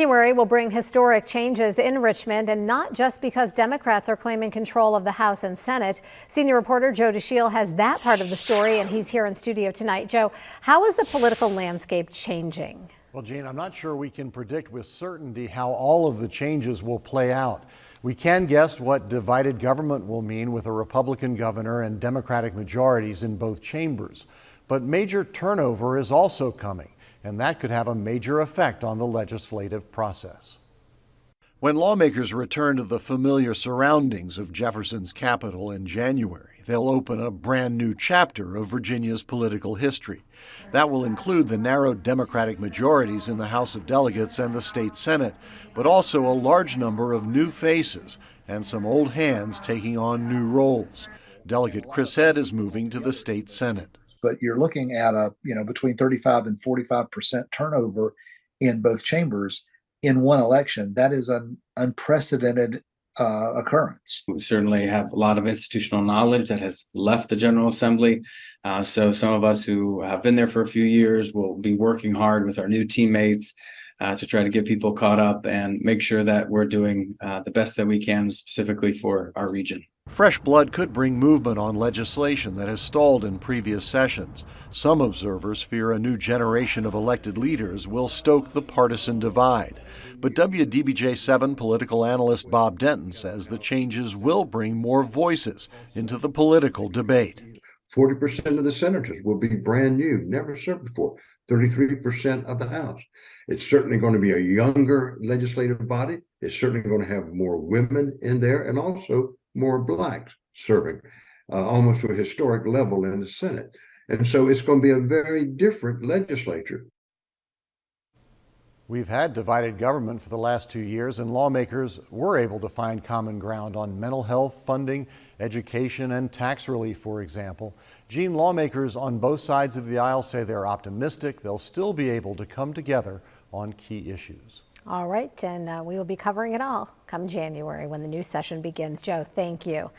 January will bring historic changes in Richmond, and not just because Democrats are claiming control of the House and Senate. Senior reporter Joe DeShiel has that part of the story, and he's here in studio tonight. Joe, how is the political landscape changing? Well, Jean, I'm not sure we can predict with certainty how all of the changes will play out. We can guess what divided government will mean with a Republican governor and Democratic majorities in both chambers. But major turnover is also coming, and that could have a major effect on the legislative process. When lawmakers return to the familiar surroundings of Jefferson's Capitol in January, they'll open a brand new chapter of Virginia's political history. That will include the narrowed Democratic majorities in the House of Delegates and the state Senate, but also a large number of new faces and some old hands taking on new roles. Delegate Chris Head is moving to the state Senate. But you're looking at between 35 and 45% turnover in both chambers in one election. That is an unprecedented occurrence. We certainly have a lot of institutional knowledge that has left the General Assembly. So some of us who have been there for a few years will be working hard with our new teammates to try to get people caught up and make sure that we're doing the best that we can specifically for our region. Fresh blood could bring movement on legislation that has stalled in previous sessions. Some observers fear a new generation of elected leaders will stoke the partisan divide. But WDBJ 7 political analyst Bob Denton says the changes will bring more voices into the political debate. 40% of the senators will be brand new, never served before. 33% of the House. It's certainly going to be a younger legislative body. It's certainly going to have more women in there and also more blacks serving almost to a historic level in the Senate. And so it's going to be a very different legislature. We've had divided government for the last 2 years, and lawmakers were able to find common ground on mental health funding, education, and tax relief, for example. Jean, lawmakers on both sides of the aisle say they're optimistic they'll still be able to come together on key issues. All right, and we will be covering it all come January when the new session begins. Joe, thank you.